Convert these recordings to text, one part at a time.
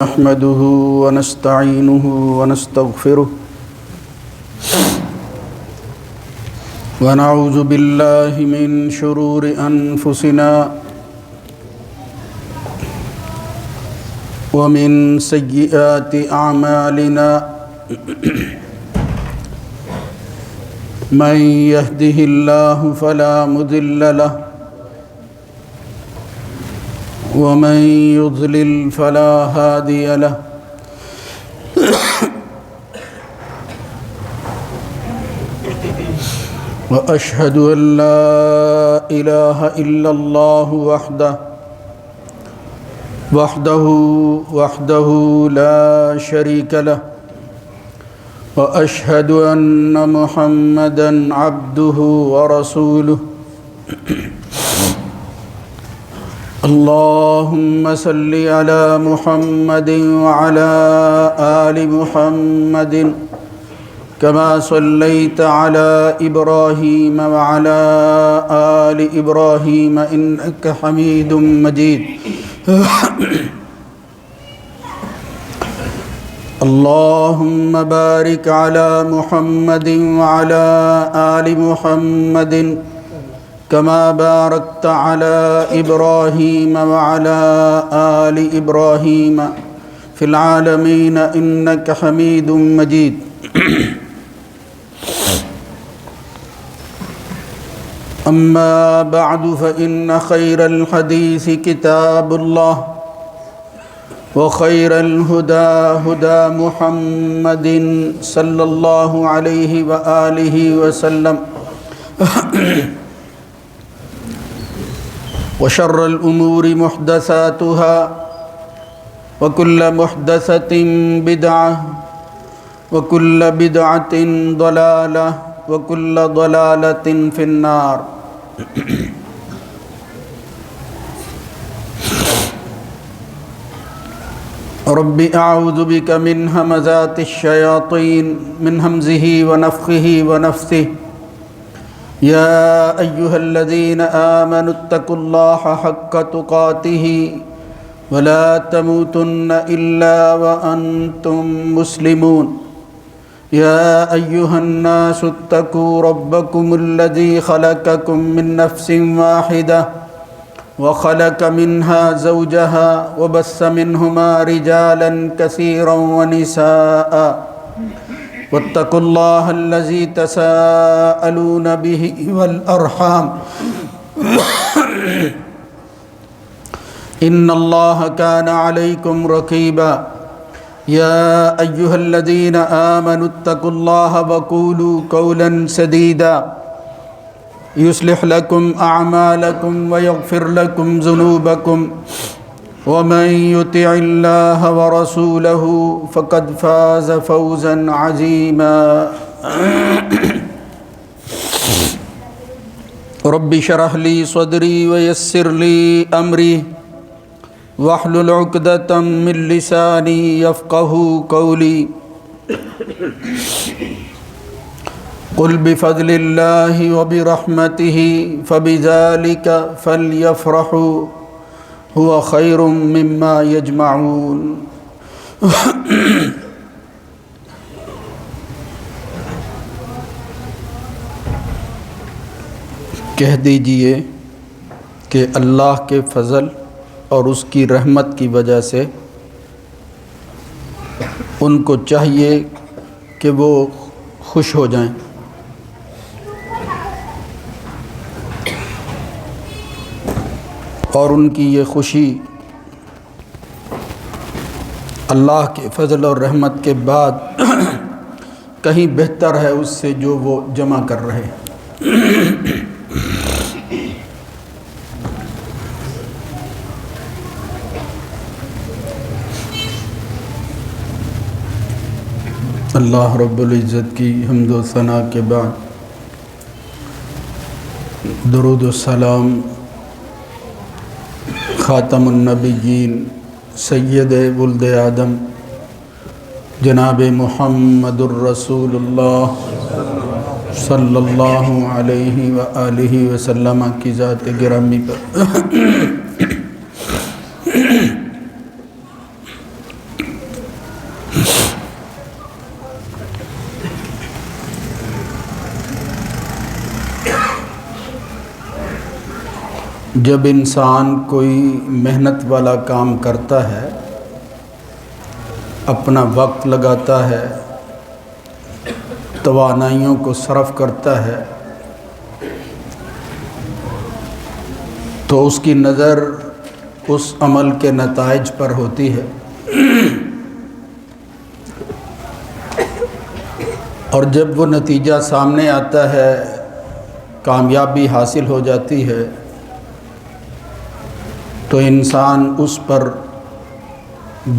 نحمده ونستعينه ونستغفره ونعوذ بالله من شرور أنفسنا ومن سيئات أعمالنا من يهده الله فلا مضل له ومن يضلل فلا هادي له وأشهد أن لا إله إلا الله وحده لا شريك له وأشهد أن محمدًا عبده ورسوله اللهم صل على محمد وعلى آل محمد كما صليت على إبراهيم وعلى آل إبراهيم إنك حميد مجيد اللهم بارك على محمد وعلى آل محمد كما باركت على إبراهيم وعلى آل إبراهيم في العالمين إنك حميد مجيد أما بعد فإن خير الحديث كتاب الله وخير الهدى هدى محمد صلى الله عليه وآله وسلم وشر الأمور محدثاتها وكل محدثة بدعة وكل بدعة ضلالة وكل ضلالة في النار رب أعوذ بك من همزات الشياطين من همزه ونفخه ونفثه يا أيها الذين آمنوا اتقوا الله حق تقاته ولا تموتن إلا وأنتم مسلمون يا أيها الناس اتقوا ربكم الذي خلقكم من نفس واحدة وخلق منها زوجها وبث منهما رجالا كثيرا ونساء واتقوا الله الذي تساءلون به والأرحام إن الله كان عليكم رقيبا يا أيها الذين آمنوا اتقوا الله وقولوا قولا سديدا يصلح لكم أعمالكم ويغفر لكم ذنوبكم ومن يطع الله ورسوله فقد فاز فوزا عظيما رب اشرح لي صدري ويسر لي أمري واحلل عقدة من لساني يفقهوا قولي قل بفضل الله وبرحمته فبذلك فليفرحوا هو خير مما يجمعون کہہ دیجئے کہ اللہ کے فضل اور اس کی رحمت کی وجہ سے ان کو چاہیے کہ وہ خوش ہو جائیں اور ان کی یہ خوشی اللہ کے فضل اور رحمت کے بعد کہیں بہتر ہے اس سے جو وہ جمع کر رہے ہیں اللہ رب العزت کی حمد و ثنا کے بعد درود و سلام خاتم النبیین سید ولد آدم جناب محمد الرسول اللہ صلی اللہ علیہ وآلہ وسلم کی ذات گرامی پر جب انسان کوئی محنت والا کام کرتا ہے، اپنا وقت لگاتا ہے، توانائیوں کو صرف کرتا ہے، تو اس کی نظر اس عمل کے نتائج پر ہوتی ہے، اور جب وہ نتیجہ سامنے آتا ہے، کامیابی حاصل ہو جاتی ہے، تو انسان اس پر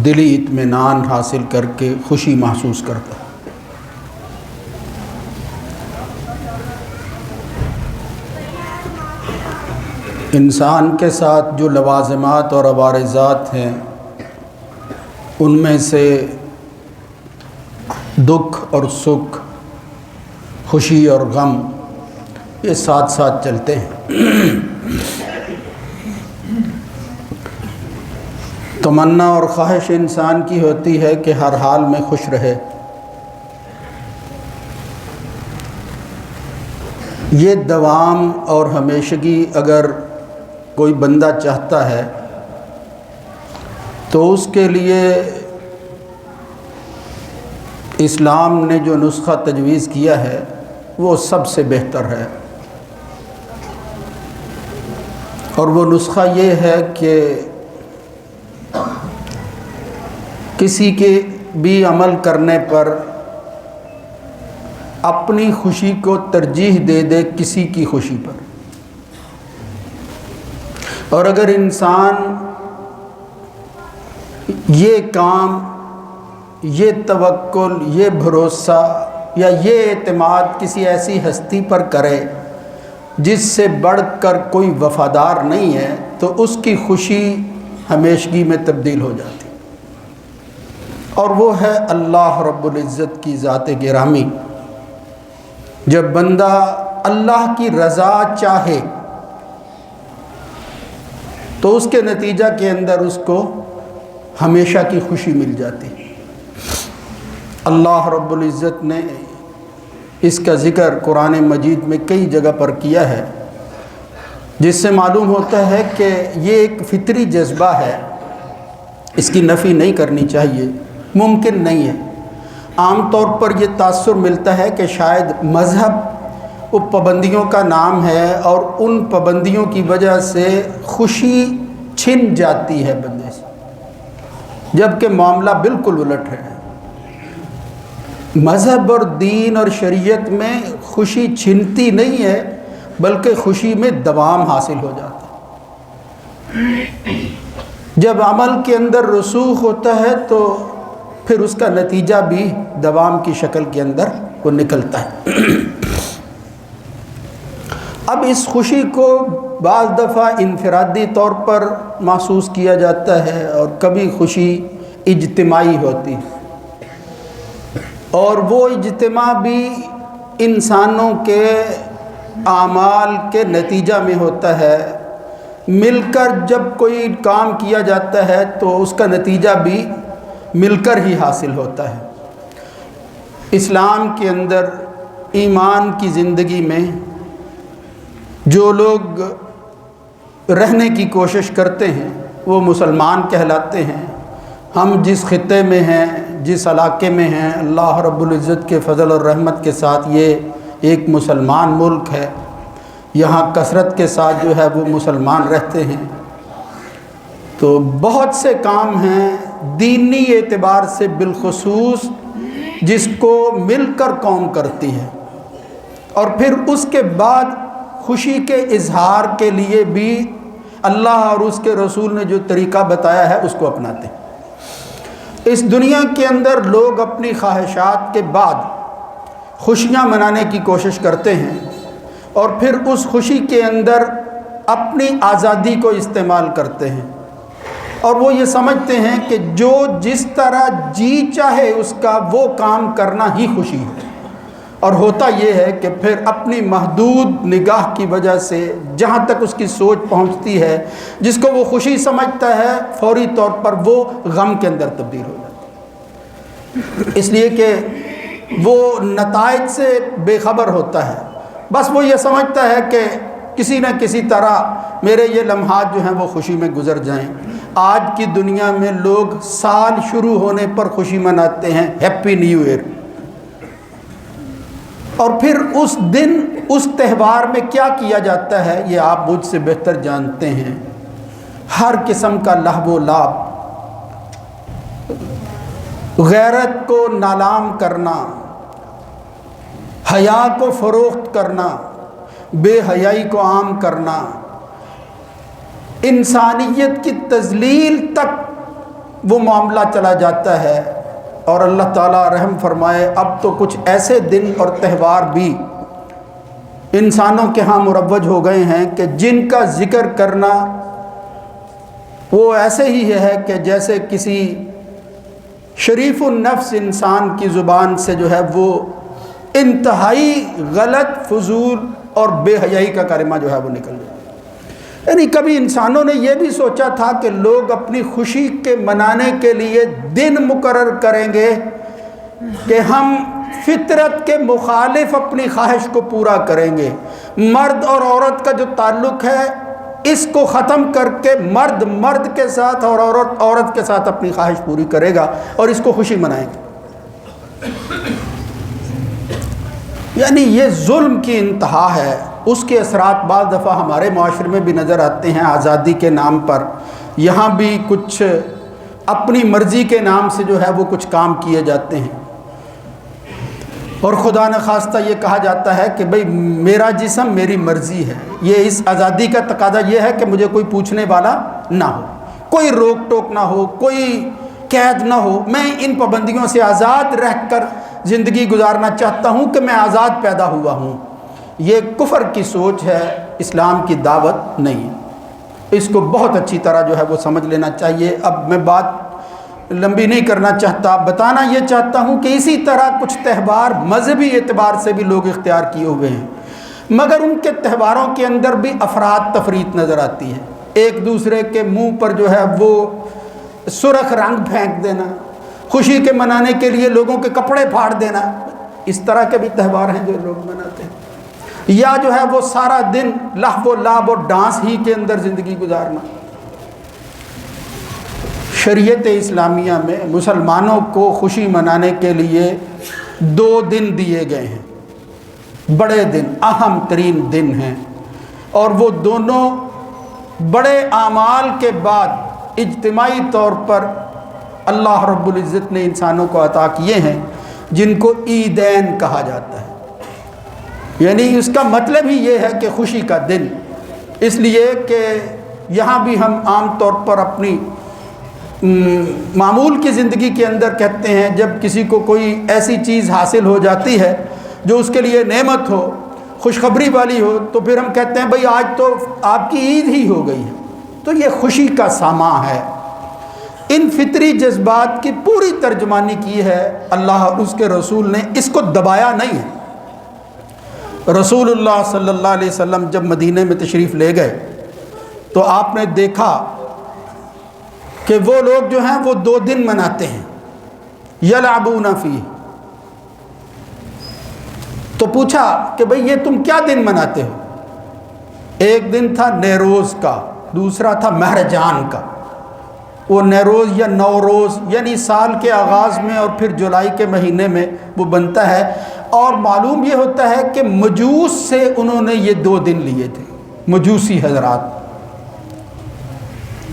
دلی اطمینان حاصل کر کے خوشی محسوس کرتا ہے۔ انسان کے ساتھ جو لوازمات اور عوارضات ہیں، ان میں سے دکھ اور سکھ، خوشی اور غم، یہ ساتھ ساتھ چلتے ہیں۔ تمنا اور خواہش انسان کی ہوتی ہے کہ ہر حال میں خوش رہے۔ یہ دوام اور ہمیشگی اگر کوئی بندہ چاہتا ہے تو اس کے لیے اسلام نے جو نسخہ تجویز کیا ہے وہ سب سے بہتر ہے، اور وہ نسخہ یہ ہے کہ کسی کے بھی عمل کرنے پر اپنی خوشی کو ترجیح دے دے کسی کی خوشی پر۔ اور اگر انسان یہ کام، یہ توکل، یہ بھروسہ یا یہ اعتماد کسی ایسی ہستی پر کرے جس سے بڑھ کر کوئی وفادار نہیں ہے، تو اس کی خوشی ہمیشگی میں تبدیل ہو جاتی، اور وہ ہے اللہ رب العزت کی ذات گرامی۔ جب بندہ اللہ کی رضا چاہے تو اس کے نتیجہ کے اندر اس کو ہمیشہ کی خوشی مل جاتی۔ اللہ رب العزت نے اس کا ذکر قرآن مجید میں کئی جگہ پر کیا ہے، جس سے معلوم ہوتا ہے کہ یہ ایک فطری جذبہ ہے، اس کی نفی نہیں کرنی چاہیے، ممکن نہیں ہے۔ عام طور پر یہ تاثر ملتا ہے کہ شاید مذہب وہ پابندیوں کا نام ہے اور ان پابندیوں کی وجہ سے خوشی چھن جاتی ہے بندے سے، جبکہ معاملہ بالکل الٹ ہے۔ مذہب اور دین اور شریعت میں خوشی چھنتی نہیں ہے، بلکہ خوشی میں دوام حاصل ہو جاتا ہے۔ جب عمل کے اندر رسوخ ہوتا ہے تو پھر اس کا نتیجہ بھی دوام کی شکل کے اندر وہ نکلتا ہے۔ اب اس خوشی کو بعض دفعہ انفرادی طور پر محسوس کیا جاتا ہے، اور کبھی خوشی اجتماعی ہوتی ہے، اور وہ اجتماع بھی انسانوں کے اعمال کے نتیجہ میں ہوتا ہے۔ مل کر جب کوئی کام کیا جاتا ہے تو اس کا نتیجہ بھی مل کر ہی حاصل ہوتا ہے۔ اسلام کے اندر ایمان کی زندگی میں جو لوگ رہنے کی کوشش کرتے ہیں وہ مسلمان کہلاتے ہیں۔ ہم جس خطے میں ہیں، جس علاقے میں ہیں، اللہ رب العزت کے فضل اور رحمت کے ساتھ یہ ایک مسلمان ملک ہے، یہاں کثرت کے ساتھ جو ہے وہ مسلمان رہتے ہیں، تو بہت سے کام ہیں دینی اعتبار سے بالخصوص جس کو مل کر قوم کرتی ہے، اور پھر اس کے بعد خوشی کے اظہار کے لیے بھی اللہ اور اس کے رسول نے جو طریقہ بتایا ہے اس کو اپناتے ہیں۔ اس دنیا کے اندر لوگ اپنی خواہشات کے بعد خوشیاں منانے کی کوشش کرتے ہیں، اور پھر اس خوشی کے اندر اپنی آزادی کو استعمال کرتے ہیں، اور وہ یہ سمجھتے ہیں کہ جو جس طرح جی چاہے اس کا وہ کام کرنا ہی خوشی ہے۔ اور ہوتا یہ ہے کہ پھر اپنی محدود نگاہ کی وجہ سے جہاں تک اس کی سوچ پہنچتی ہے، جس کو وہ خوشی سمجھتا ہے، فوری طور پر وہ غم کے اندر تبدیل ہو جاتی ہے، اس لیے کہ وہ نتائج سے بے خبر ہوتا ہے۔ بس وہ یہ سمجھتا ہے کہ کسی نہ کسی طرح میرے یہ لمحات جو ہیں وہ خوشی میں گزر جائیں۔ آج کی دنیا میں لوگ سال شروع ہونے پر خوشی مناتے ہیں، ہیپی نیو ایئر، اور پھر اس دن اس تہوار میں کیا کیا جاتا ہے یہ آپ مجھ سے بہتر جانتے ہیں۔ ہر قسم کا لہو و لعب، غیرت کو نالام کرنا، حیا کو فروخت کرنا، بے حیائی کو عام کرنا، انسانیت کی تذلیل تک وہ معاملہ چلا جاتا ہے۔ اور اللہ تعالیٰ رحم فرمائے، اب تو کچھ ایسے دن اور تہوار بھی انسانوں کے ہاں مروج ہو گئے ہیں کہ جن کا ذکر کرنا وہ ایسے ہی ہے کہ جیسے کسی شریف النفس انسان کی زبان سے جو ہے وہ انتہائی غلط، فضول اور بے حیائی کا کلمہ جو ہے وہ نکل جائے۔ یعنی کبھی انسانوں نے یہ بھی سوچا تھا کہ لوگ اپنی خوشی کے منانے کے لیے دن مقرر کریں گے کہ ہم فطرت کے مخالف اپنی خواہش کو پورا کریں گے، مرد اور عورت کا جو تعلق ہے اس کو ختم کر کے مرد مرد کے ساتھ اور عورت عورت کے ساتھ اپنی خواہش پوری کرے گا اور اس کو خوشی منائیں گے۔ یعنی یہ ظلم کی انتہا ہے۔ اس کے اثرات بعض دفعہ ہمارے معاشرے میں بھی نظر آتے ہیں۔ آزادی کے نام پر یہاں بھی کچھ اپنی مرضی کے نام سے جو ہے وہ کچھ کام کیے جاتے ہیں، اور خدا نخواستہ یہ کہا جاتا ہے کہ بھئی میرا جسم میری مرضی ہے۔ یہ اس آزادی کا تقاضا یہ ہے کہ مجھے کوئی پوچھنے والا نہ ہو، کوئی روک ٹوک نہ ہو، کوئی قید نہ ہو، میں ان پابندیوں سے آزاد رہ کر زندگی گزارنا چاہتا ہوں کہ میں آزاد پیدا ہوا ہوں۔ یہ کفر کی سوچ ہے، اسلام کی دعوت نہیں ہے۔ اس کو بہت اچھی طرح جو ہے وہ سمجھ لینا چاہیے۔ اب میں بات لمبی نہیں کرنا چاہتا، بتانا یہ چاہتا ہوں کہ اسی طرح کچھ تہوار مذہبی اعتبار سے بھی لوگ اختیار کیے ہوئے ہیں، مگر ان کے تہواروں کے اندر بھی افراد تفریط نظر آتی ہے۔ ایک دوسرے کے منہ پر جو ہے وہ سرخ رنگ پھینک دینا، خوشی کے منانے کے لیے لوگوں کے کپڑے پھاڑ دینا، اس طرح کے بھی تہوار ہیں جو لوگ مناتے ہیں۔ یا جو ہے وہ سارا دن لہو و لعب اور ڈانس ہی کے اندر زندگی گزارنا۔ شریعت اسلامیہ میں مسلمانوں کو خوشی منانے کے لیے 2 دن دیے گئے ہیں، بڑے دن، اہم ترین دن ہیں، اور وہ دونوں بڑے اعمال کے بعد اجتماعی طور پر اللہ رب العزت نے انسانوں کو عطا کیے ہیں، جن کو عیدین کہا جاتا ہے۔ یعنی اس کا مطلب ہی یہ ہے کہ خوشی کا دن، اس لیے کہ یہاں بھی ہم عام طور پر اپنی معمول کی زندگی کے اندر کہتے ہیں جب کسی کو کوئی ایسی چیز حاصل ہو جاتی ہے جو اس کے لیے نعمت ہو، خوشخبری والی ہو، تو پھر ہم کہتے ہیں بھئی آج تو آپ کی عید ہی ہو گئی ہے۔ تو یہ خوشی کا ساماں ہے۔ ان فطری جذبات کی پوری ترجمانی کی ہے اللہ اور اس کے رسول نے، اس کو دبایا نہیں ہے۔ رسول اللہ صلی اللہ علیہ وسلم جب مدینہ میں تشریف لے گئے تو آپ نے دیکھا کہ وہ لوگ جو ہیں وہ 2 دن مناتے ہیں، یلعبون فیہ۔ تو پوچھا کہ بھئی یہ تم کیا دن مناتے ہو؟ ایک دن تھا نیروز کا، دوسرا تھا مہرجان کا۔ وہ نیروز یا نوروز یعنی سال کے آغاز میں اور پھر جولائی کے مہینے میں وہ بنتا ہے، اور معلوم یہ ہوتا ہے کہ مجوس سے انہوں نے یہ 2 دن لیے تھے، مجوسی حضرات۔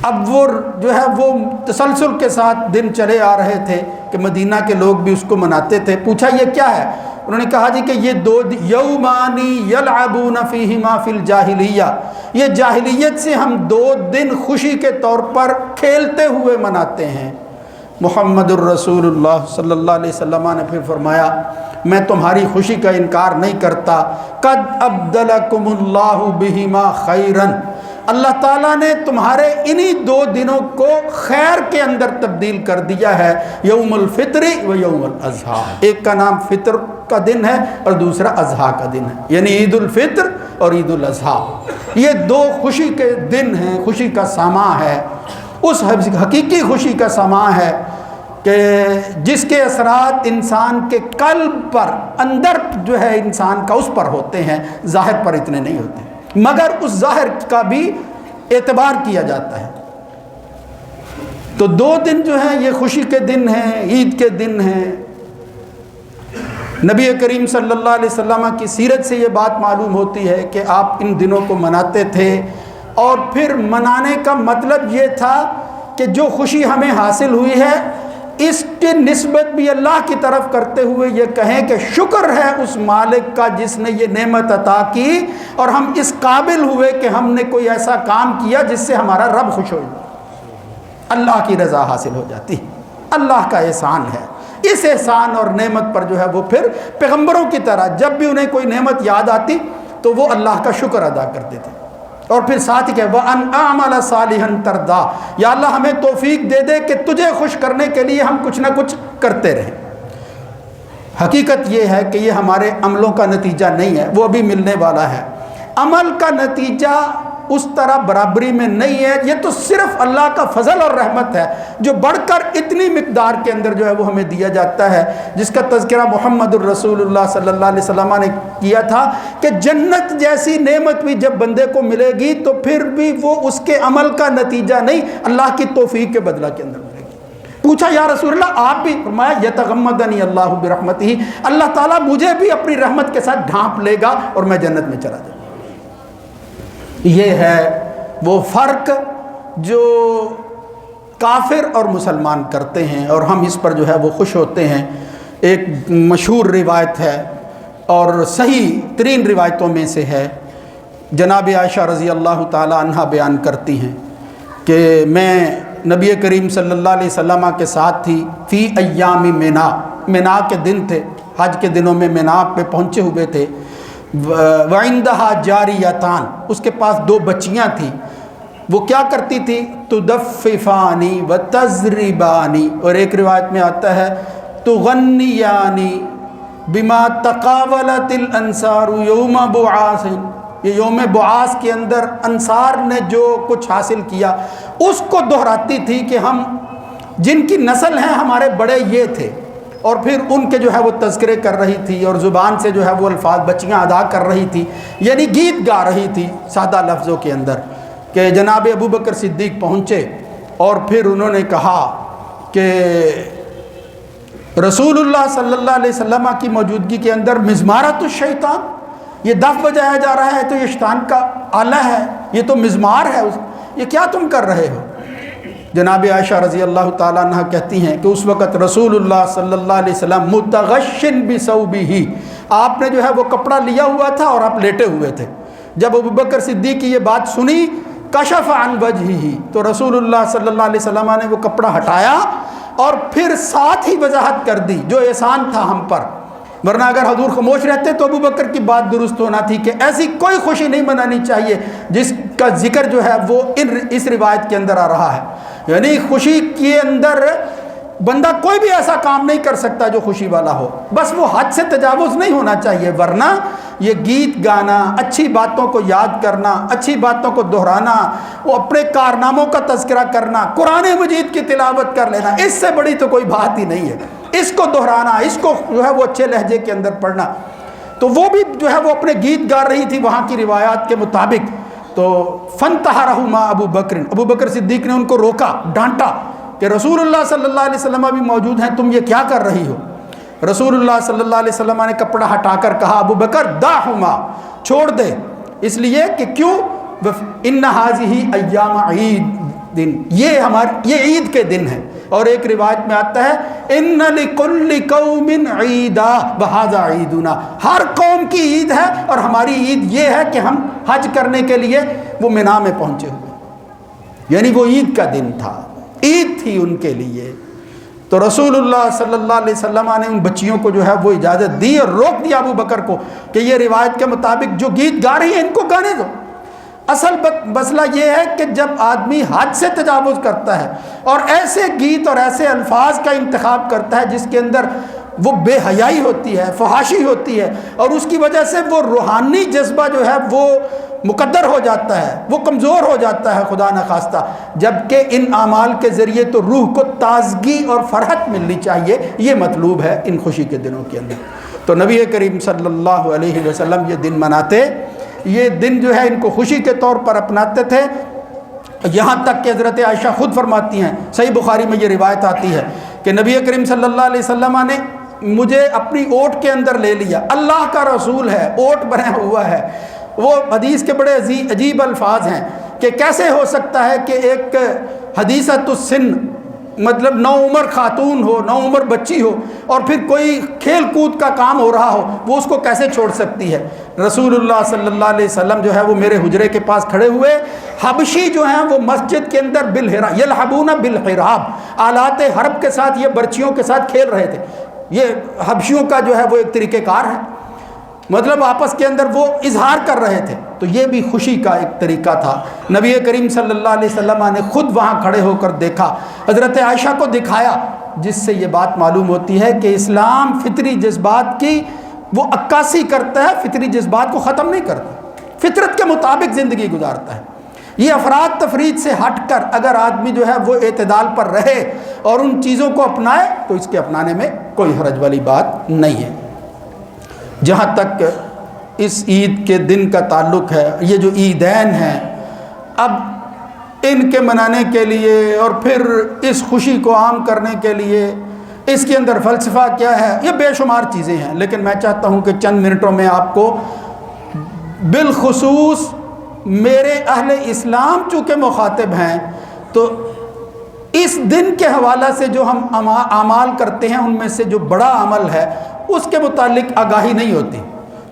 اب وہ جو ہے وہ تسلسل کے ساتھ دن چلے آ رہے تھے کہ مدینہ کے لوگ بھی اس کو مناتے تھے۔ پوچھا یہ کیا ہے؟ انہوں نے کہا جی کہ یہ 2 یومانی یلعبون فیہما فی الجاہلیہ، یہ جاہلیت سے ہم 2 دن خوشی کے طور پر کھیلتے ہوئے مناتے ہیں۔ محمد الرسول اللہ صلی اللہ علیہ وسلم نے پھر فرمایا میں تمہاری خوشی کا انکار نہیں کرتا، قد ابدلکم اللہ بہما خیرا، اللہ تعالیٰ نے تمہارے انہی 2 دنوں کو خیر کے اندر تبدیل کر دیا ہے، یوم الفطر و یوم الاضحیٰ۔ ایک کا نام فطر کا دن ہے اور دوسرا اضحیٰ کا دن ہے، یعنی عید الفطر اور عید الاضحیٰ۔ یہ 2 خوشی کے دن ہیں، خوشی کا ساماں ہے، اس حقیقی خوشی کا ساماں ہے کہ جس کے اثرات انسان کے قلب پر، اندر جو ہے انسان کا، اس پر ہوتے ہیں، ظاہر پر اتنے نہیں ہوتے۔ مگر اس ظاہر کا بھی اعتبار کیا جاتا ہے۔ تو 2 دن جو ہیں یہ خوشی کے دن ہیں، عید کے دن ہیں۔ نبی کریم صلی اللہ علیہ وسلم کی سیرت سے یہ بات معلوم ہوتی ہے کہ آپ ان دنوں کو مناتے تھے، اور پھر منانے کا مطلب یہ تھا کہ جو خوشی ہمیں حاصل ہوئی ہے اس کی نسبت بھی اللہ کی طرف کرتے ہوئے یہ کہیں کہ شکر ہے اس مالک کا جس نے یہ نعمت عطا کی، اور ہم اس قابل ہوئے کہ ہم نے کوئی ایسا کام کیا جس سے ہمارا رب خوش ہو جائے، اللہ کی رضا حاصل ہو جاتی۔ اللہ کا احسان ہے۔ اس احسان اور نعمت پر جو ہے وہ پھر پیغمبروں کی طرح جب بھی انہیں کوئی نعمت یاد آتی تو وہ اللہ کا شکر ادا کرتے تھے، اور پھر ساتھ ہی کہ وَأَنْ أَعْمَلَ صَالِحًا تَرْضَىٰ، یا اللہ ہمیں توفیق دے دے کہ تجھے خوش کرنے کے لیے ہم کچھ نہ کچھ کرتے رہیں۔ حقیقت یہ ہے کہ یہ ہمارے عملوں کا نتیجہ نہیں ہے، وہ ابھی ملنے والا ہے۔ عمل کا نتیجہ اس طرح برابری میں نہیں ہے، یہ تو صرف اللہ کا فضل اور رحمت ہے جو بڑھ کر اتنی مقدار کے اندر جو ہے وہ ہمیں دیا جاتا ہے، جس کا تذکرہ محمد الرسول اللہ صلی اللہ علیہ وسلم نے کیا تھا کہ جنت جیسی نعمت بھی جب بندے کو ملے گی تو پھر بھی وہ اس کے عمل کا نتیجہ نہیں، اللہ کی توفیق کے بدلہ کے اندر ملے گی۔ پوچھا یا رسول اللہ آپ بھی؟ فرمایا یتغمدنی اللہ برحمتہ، اللہ تعالیٰ مجھے بھی اپنی رحمت کے ساتھ ڈھانپ لے گا اور میں جنت میں چلا جاؤں گا۔ یہ ہے وہ فرق جو کافر اور مسلمان کرتے ہیں، اور ہم اس پر جو ہے وہ خوش ہوتے ہیں۔ ایک مشہور روایت ہے اور صحیح ترین روایتوں میں سے ہے، جناب عائشہ رضی اللہ تعالی عنہا بیان کرتی ہیں کہ میں نبی کریم صلی اللہ علیہ وسلم کے ساتھ تھی فی ایام منا، منا کے دن تھے، حج کے دنوں میں منا پہ پہنچے ہوئے تھے۔ وَعِنْدَهَا جَارِيَتَانِ، اس کے پاس 2 بچیاں تھیں، وہ کیا کرتی تھی؟ تُدَفِّفَانِ وَتَزْرِبَانِ، اور ایک روایت میں آتا ہے تُغَنِّيَانِ بِمَا تَقَاوَلَتِ الْأَنصَارُ يَوْمَ بُعَاثٍ، یہ یوم بعاث کے اندر انصار نے جو کچھ حاصل کیا اس کو دہراتی تھی کہ ہم جن کی نسل ہیں ہمارے بڑے یہ تھے، اور پھر ان کے جو ہے وہ تذکرے کر رہی تھی اور زبان سے جو ہے وہ الفاظ بچیاں ادا کر رہی تھی، یعنی گیت گا رہی تھی سادہ لفظوں کے اندر، کہ جناب ابو بکر صدیق پہنچے اور پھر انہوں نے کہا کہ رسول اللہ صلی اللہ علیہ وسلم کی موجودگی کے اندر مزمارۃ الشیطان، یہ دف بجایا جا رہا ہے تو یہ شیطان کا آلہ ہے، یہ تو مزمار ہے، یہ کیا تم کر رہے ہو؟ جناب عائشہ رضی اللہ تعالیٰ عنہ کہتی ہیں کہ اس وقت رسول اللہ صلی اللہ علیہ وسلم متغشن بثوبہ، آپ نے جو ہے وہ کپڑا لیا ہوا تھا اور آپ لیٹے ہوئے تھے۔ جب ابو بکر صدیق کی یہ بات سنی کشف عن وجہہ، تو رسول اللہ صلی اللہ علیہ وسلم نے وہ کپڑا ہٹایا اور پھر ساتھ ہی وضاحت کر دی جو احسان تھا ہم پر، ورنہ اگر حضور خاموش رہتے تو ابو بکر کی بات درست ہونا تھی کہ ایسی کوئی خوشی نہیں منانی چاہیے جس کا ذکر جو ہے وہ اس روایت کے اندر آ رہا ہے، یعنی خوشی کے اندر بندہ کوئی بھی ایسا کام نہیں کر سکتا جو خوشی والا ہو، بس وہ حد سے تجاوز نہیں ہونا چاہیے، ورنہ یہ گیت گانا، اچھی باتوں کو یاد کرنا، اچھی باتوں کو دہرانا، وہ اپنے کارناموں کا تذکرہ کرنا، قرآن مجید کی تلاوت کر لینا، اس سے بڑی تو کوئی بات ہی نہیں ہے، اس کو دہرانا، اس کو جو ہے وہ اچھے لہجے کے اندر پڑھنا۔ تو وہ بھی جو ہے وہ اپنے گیت گا رہی تھی وہاں کی روایات کے مطابق، تو فَانْتَحَرَهُمَا ابو بکر صدیق نے ان کو روکا، ڈانٹا کہ رسول اللہ صلی اللہ علیہ وسلم بھی موجود ہیں، تم یہ کیا کر رہی ہو؟ رسول اللہ صلی اللہ علیہ وسلم نے کپڑا ہٹا کر کہا ابو بکر دعہما، چھوڑ دے، اس لیے کہ کیوں؟ ان هذه ایام عید، یہ عید کے دن ہیں، اور ایک روایت میں آتا ہے ان لکل قوم عیدا وہذا عیدنا، ہر قوم کی عید ہے اور ہماری عید یہ ہے کہ ہم حج کرنے کے لیے وہ مینا میں پہنچے ہوئے، یعنی وہ عید کا دن تھا، عید تھی ان کے لیے۔ تو رسول اللہ صلی اللہ علیہ وسلم نے ان بچیوں کو جو ہے وہ اجازت دی اور روک دیا ابو بکر کو کہ یہ روایت کے مطابق جو گیت گا رہی ہیں ان کو گانے دو۔ اصل مسئلہ یہ ہے کہ جب آدمی حد سے تجاوز کرتا ہے اور ایسے گیت اور ایسے الفاظ کا انتخاب کرتا ہے جس کے اندر وہ بے حیائی ہوتی ہے، فحاشی ہوتی ہے، اور اس کی وجہ سے وہ روحانی جذبہ جو ہے وہ مقدر ہو جاتا ہے، وہ کمزور ہو جاتا ہے خدا نخواستہ، جبکہ ان اعمال کے ذریعے تو روح کو تازگی اور فرحت ملنی چاہیے، یہ مطلوب ہے ان خوشی کے دنوں کے اندر۔ تو نبی کریم صلی اللہ علیہ وسلم یہ دن مناتے یہ دن جو ہے ان کو خوشی کے طور پر اپناتے تھے، یہاں تک کہ حضرت عائشہ خود فرماتی ہیں، صحیح بخاری میں یہ روایت آتی ہے کہ نبی کریم صلی اللہ علیہ وسلم نے مجھے اپنی اوٹ کے اندر لے لیا، اللہ کا رسول ہے، اوٹ بنا ہوا ہے۔ وہ حدیث کے بڑے عجیب الفاظ ہیں کہ کیسے ہو سکتا ہے کہ ایک حدیثۃ السن مطلب نو عمر خاتون ہو، نو عمر بچی ہو، اور پھر کوئی کھیل کود کا کام ہو رہا ہو، وہ اس کو کیسے چھوڑ سکتی ہے؟ رسول اللہ صلی اللہ علیہ وسلم جو ہے وہ میرے حجرے کے پاس کھڑے ہوئے، حبشی جو ہیں وہ مسجد کے اندر یلحبون بالحراب، آلات حرب کے ساتھ، یہ برچیوں کے ساتھ کھیل رہے تھے۔ یہ حبشیوں کا جو ہے وہ ایک طریقہ کار ہے، مطلب آپس کے اندر وہ اظہار کر رہے تھے، تو یہ بھی خوشی کا ایک طریقہ تھا۔ نبی کریم صلی اللہ علیہ وسلم نے خود وہاں کھڑے ہو کر دیکھا، حضرت عائشہ کو دکھایا، جس سے یہ بات معلوم ہوتی ہے کہ اسلام فطری جذبات کی وہ عکاسی کرتا ہے، فطری جذبات کو ختم نہیں کرتا، فطرت کے مطابق زندگی گزارتا ہے۔ یہ افراد تفرید سے ہٹ کر اگر آدمی جو ہے وہ اعتدال پر رہے اور ان چیزوں کو اپنائے تو اس کے اپنانے میں کوئی حرج والی بات نہیں ہے۔ جہاں تک اس عید کے دن کا تعلق ہے، یہ جو عیدین ہیں، اب ان کے منانے کے لیے اور پھر اس خوشی کو عام کرنے کے لیے اس کے اندر فلسفہ کیا ہے، یہ بے شمار چیزیں ہیں، لیکن میں چاہتا ہوں کہ چند منٹوں میں آپ کو بالخصوص میرے اہل اسلام چونکہ مخاطب ہیں تو اس دن کے حوالہ سے جو ہم اعمال کرتے ہیں ان میں سے جو بڑا عمل ہے اس کے متعلق آگاہی نہیں ہوتی۔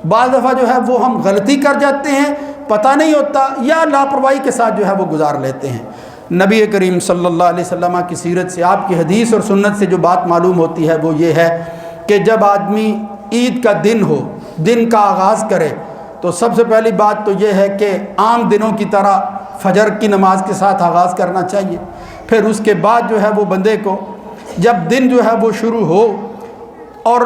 بعض دفعہ جو ہے وہ ہم غلطی کر جاتے ہیں، پتہ نہیں ہوتا، یا لاپرواہی کے ساتھ جو ہے وہ گزار لیتے ہیں۔ نبی کریم صلی اللہ علیہ وسلم کی سیرت سے، آپ کی حدیث اور سنت سے جو بات معلوم ہوتی ہے وہ یہ ہے کہ جب آدمی عید کا دن ہو، دن کا آغاز کرے، تو سب سے پہلی بات تو یہ ہے کہ عام دنوں کی طرح فجر کی نماز کے ساتھ آغاز کرنا چاہیے۔ پھر اس کے بعد جو ہے وہ بندے کو جب دن جو ہے وہ شروع ہو اور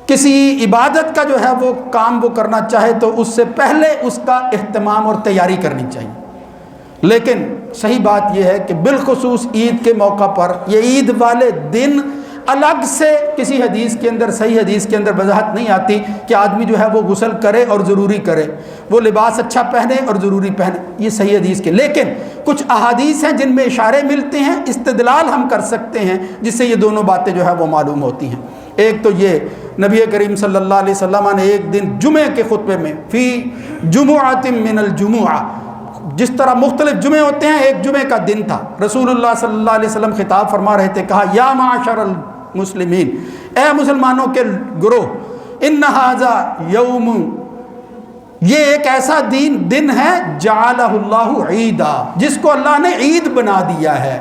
کسی عبادت کا جو ہے وہ کام وہ کرنا چاہے تو اس سے پہلے اس کا اہتمام اور تیاری کرنی چاہیے۔ لیکن صحیح بات یہ ہے کہ بالخصوص عید کے موقع پر، یہ عید والے دن الگ سے کسی حدیث کے اندر، صحیح حدیث کے اندر وضاحت نہیں آتی کہ آدمی جو ہے وہ غسل کرے اور ضروری کرے، وہ لباس اچھا پہنے اور ضروری پہنے، یہ صحیح حدیث کے، لیکن کچھ احادیث ہیں جن میں اشارے ملتے ہیں، استدلال ہم کر سکتے ہیں جس سے یہ دونوں باتیں جو ہے وہ معلوم ہوتی ہیں۔ ایک تو یہ نبی کریم صلی اللہ علیہ وسلم نے ایک دن جمعے کے خطبے میں فی جمعۃ من الجمعہ، جس طرح مختلف جمعے ہوتے ہیں، ایک جمعے کا دن تھا، رسول اللہ صلی اللہ علیہ وسلم خطاب فرما رہے تھے، کہا یا معاشر المسلمین، اے مسلمانوں کے گروہ، ان ھذا یوم، یہ ایک ایسا دن ہے جعلہ اللہ عیدا، جس کو اللہ نے عید بنا دیا ہے۔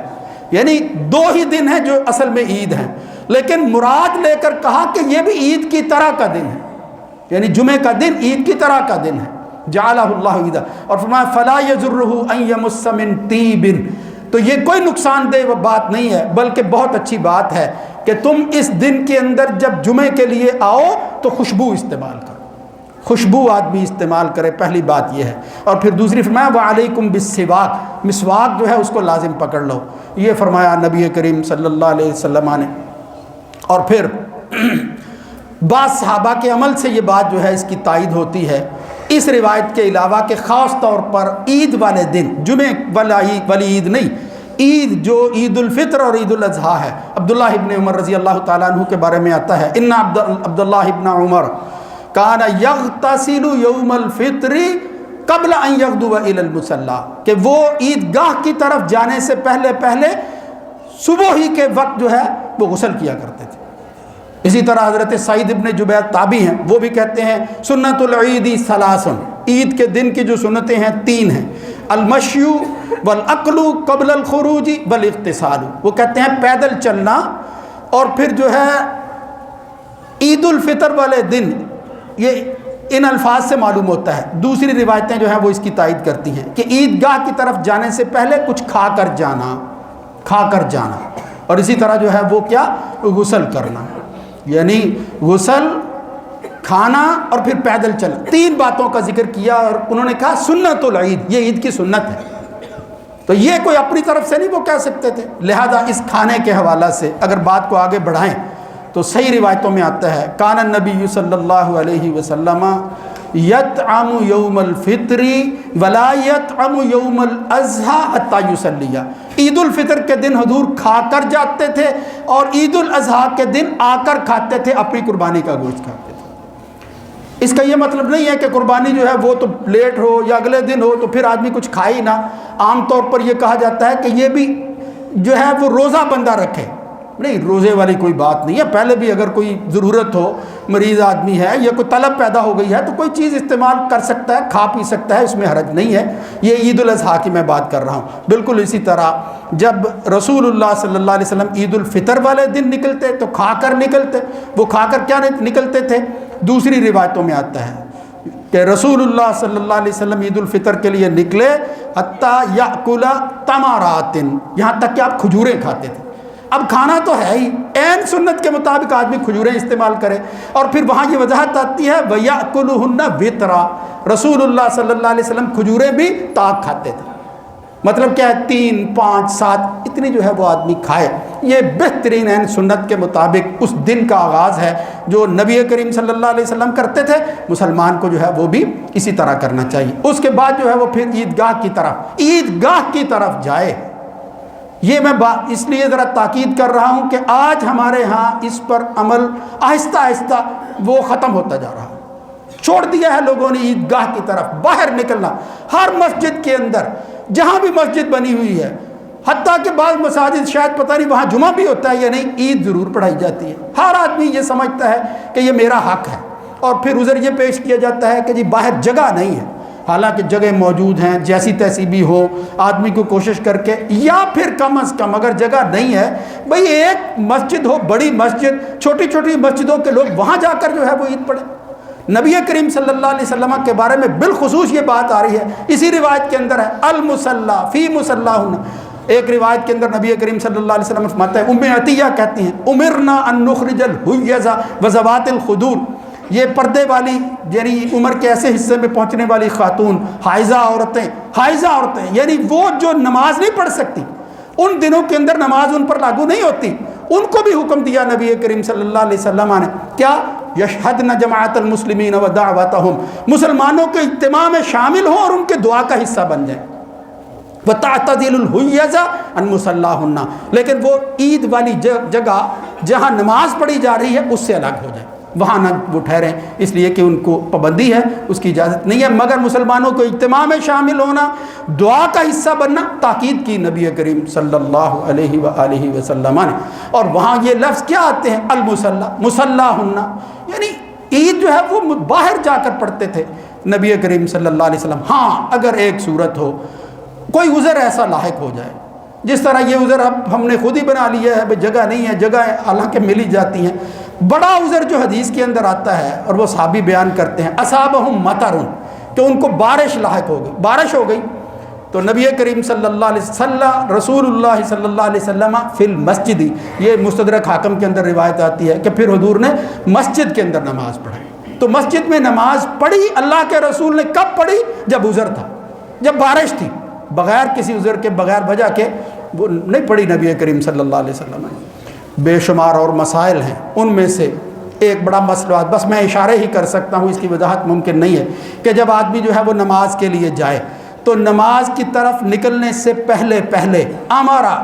یعنی دو ہی دن ہیں جو اصل میں عید ہیں، لیکن مراد لے کر کہا کہ یہ بھی عید کی طرح کا دن ہے، یعنی جمعے کا دن عید کی طرح کا دن ہے، جعلہ اللہ عیدا، اور فرمایا فلا یضرہ ان یمس من طیب، تو یہ کوئی نقصان دہ بات نہیں ہے بلکہ بہت اچھی بات ہے کہ تم اس دن کے اندر جب جمعے کے لیے آؤ تو خوشبو استعمال کرو، خوشبو آدمی استعمال کرے، پہلی بات یہ ہے۔ اور پھر دوسری فرمایا وعلیکم بالسواک، مسواک جو ہے اس کو لازم پکڑ لو، یہ فرمایا نبی کریم صلی اللہ علیہ وسلم نے۔ اور پھر بعض صحابہ کے عمل سے یہ بات جو ہے اس کی تائید ہوتی ہے، اس روایت کے علاوہ کہ خاص طور پر عید والے دن، جمعے والی عید نہیں، عید جو عید الفطر اور عید الاضحیٰ ہے، عبداللہ ابن عمر رضی اللہ تعالیٰ عنہ کے بارے میں آتا ہے، ان عبداللہ ابن عمر کان یغتسل یوم الفطر قبل ان یغدو الی المصلی، کہ وہ عیدگاہ کی طرف جانے سے پہلے صبح ہی کے وقت جو ہے وہ غسل کیا کرتے تھے۔ اسی طرح حضرت سعید ابن جبیر تابعی ہیں، وہ بھی کہتے ہیں سنت العید ثلاث، عید کے دن کی جو سنتیں ہیں تین ہیں، المشی والاکل قبل الخروج والاغتسال، وہ کہتے ہیں پیدل چلنا، اور پھر جو ہے عید الفطر والے دن، یہ ان الفاظ سے معلوم ہوتا ہے۔ دوسری روایتیں جو ہیں وہ اس کی تائید کرتی ہیں کہ عیدگاہ کی طرف جانے سے پہلے کچھ کھا کر جانا، اور اسی طرح جو ہے وہ کیا، غسل کرنا، یعنی غسل، کھانا اور پھر پیدل چلنا، تین باتوں کا ذکر کیا، اور انہوں نے کہا سنت العید، یہ عید کی سنت ہے، تو یہ کوئی اپنی طرف سے نہیں وہ کہہ سکتے تھے۔ لہذا اس کھانے کے حوالہ سے اگر بات کو آگے بڑھائیں تو صحیح روایتوں میں آتا ہے کان النبی صلی اللہ علیہ وسلم یطعم یوم الفطر ولا یطعم یوم الاضحیٰ حتی یصلی۔ عید الفطر کے دن حضور کھا کر جاتے تھے اور عید الاضحیٰ کے دن آ کر کھاتے تھے، اپنی قربانی کا گوشت کھاتے تھے۔ اس کا یہ مطلب نہیں ہے کہ قربانی جو ہے وہ تو لیٹ ہو یا اگلے دن ہو تو پھر آدمی کچھ کھائے ہی نہ۔ عام طور پر یہ کہا جاتا ہے کہ یہ بھی جو ہے وہ روزہ بندہ رکھے، نہیں، روزے والی کوئی بات نہیں ہے۔ پہلے بھی اگر کوئی ضرورت ہو، مریض آدمی ہے یا کوئی طلب پیدا ہو گئی ہے تو کوئی چیز استعمال کر سکتا ہے، کھا پی سکتا ہے، اس میں حرج نہیں ہے۔ یہ عید الاضحیٰ کی میں بات کر رہا ہوں۔ بالکل اسی طرح جب رسول اللہ صلی اللہ علیہ وسلم عید الفطر والے دن نکلتے تو کھا کر نکلتے۔ وہ کھا کر کیا نکلتے تھے؟ دوسری روایتوں میں آتا ہے کہ رسول اللہ صلی اللہ علیہ وسلم عید الفطر کے لیے نکلے حتیٰ یأکل تمرات، یہاں تک کہ آپ کھجوریں کھاتے تھے۔ اب کھانا تو ہے ہی، عین سنت کے مطابق آدمی کھجوریں استعمال کرے، اور پھر وہاں یہ وضاحت آتی ہے وَيَأْكُلُهُنَّ وِتْرًا، رسول اللہ صلی اللہ علیہ وسلم کھجوریں بھی طاق کھاتے تھے۔ مطلب کیا ہے؟ 3، 5، 7 اتنی جو ہے وہ آدمی کھائے۔ یہ بہترین عین سنت کے مطابق اس دن کا آغاز ہے جو نبی کریم صلی اللہ علیہ وسلم کرتے تھے، مسلمان کو جو ہے وہ بھی اسی طرح کرنا چاہیے۔ اس کے بعد جو ہے وہ پھر عیدگاہ کی طرف جائے۔ یہ میں اس لیے ذرا تاکید کر رہا ہوں کہ آج ہمارے ہاں اس پر عمل آہستہ آہستہ وہ ختم ہوتا جا رہا ہے۔ چھوڑ دیا ہے لوگوں نے عیدگاہ کی طرف باہر نکلنا۔ ہر مسجد کے اندر جہاں بھی مسجد بنی ہوئی ہے، حتیٰ کہ بعض مساجد شاید پتہ نہیں وہاں جمعہ بھی ہوتا ہے یا نہیں، عید ضرور پڑھائی جاتی ہے۔ ہر آدمی یہ سمجھتا ہے کہ یہ میرا حق ہے، اور پھر عذر یہ پیش کیا جاتا ہے کہ جی باہر جگہ نہیں ہے۔ حالانکہ جگہ موجود ہیں، جیسی تیسی بھی ہو، آدمی کو کوشش کر کے، یا پھر کم از کم اگر جگہ نہیں ہے بھئی ایک مسجد ہو، بڑی مسجد، چھوٹی چھوٹی مسجدوں کے لوگ وہاں جا کر جو ہے وہ عید پڑھیں۔ نبی کریم صلی اللہ علیہ وسلم کے بارے میں بالخصوص یہ بات آ رہی ہے، اسی روایت کے اندر ہے المصلی فی مصلاہن۔ ایک روایت کے اندر نبی کریم صلی اللہ علیہ وسلم فرماتے ہیں، ام عطیہ کہتی ہیں امرنا ان نخرج الحیض وذوات الخدور، یہ پردے والی یعنی عمر کے ایسے حصے میں پہنچنے والی خاتون، حائضہ عورتیں یعنی وہ جو نماز نہیں پڑھ سکتی، ان دنوں کے اندر نماز ان پر لاگو نہیں ہوتی، ان کو بھی حکم دیا نبی کریم صلی اللہ علیہ وسلم نے، کیا؟ یشہدن جماعت المسلمین و دعوتہم، مسلمانوں کے اجتماع میں شامل ہوں اور ان کے دعا کا حصہ بن جائیں۔ وَتَعْتَزِلُ الْحُيَّزَ عَنْ مُصَلَّاهُنَّ، لیکن وہ عید والی جگہ جہاں نماز پڑھی جا رہی ہے اس سے الگ ہو جائیں، وہاں نہ وہ ٹھہریں، اس لیے کہ ان کو پابندی ہے، اس کی اجازت نہیں ہے۔ مگر مسلمانوں کو اجتماع میں شامل ہونا، دعا کا حصہ بننا، تاکید کی نبی کریم صلی اللہ علیہ وآلہ وسلم نے۔ اور وہاں یہ لفظ کیا آتے ہیں؟ المصلی، مصلاہن، یعنی عید جو ہے وہ باہر جا کر پڑھتے تھے نبی کریم صلی اللہ علیہ وسلم۔ ہاں اگر ایک صورت ہو، کوئی عذر ایسا لاحق ہو جائے، جس طرح یہ عذر اب ہم نے خود ہی بنا لیا ہے، بھئی جگہ نہیں ہے، جگہ حالانکہ مل ہی جاتی ہیں۔ بڑا عذر جو حدیث کے اندر آتا ہے اور وہ صحابی بیان کرتے ہیں، اصابہم مطر، کہ ان کو بارش لاحق ہو گئی، بارش ہو گئی، تو نبی کریم صلی اللہ علیہ وسلم، رسول اللہ صلی اللہ علیہ وسلم فی المسجد، یہ مستدرک حاکم کے اندر روایت آتی ہے کہ پھر حضور نے مسجد کے اندر نماز پڑھی۔ تو مسجد میں نماز پڑھی اللہ کے رسول نے کب پڑھی؟ جب عذر تھا، جب بارش تھی، بغیر کسی عذر کے، بغیر وجہ کے وہ نہیں پڑھی نبی کریم صلی اللہ علیہ وسلم نے۔ بے شمار اور مسائل ہیں، ان میں سے ایک بڑا مسئلہ، بس میں اشارے ہی کر سکتا ہوں، اس کی وضاحت ممکن نہیں ہے، کہ جب آدمی جو ہے وہ نماز کے لیے جائے تو نماز کی طرف نکلنے سے پہلے امارا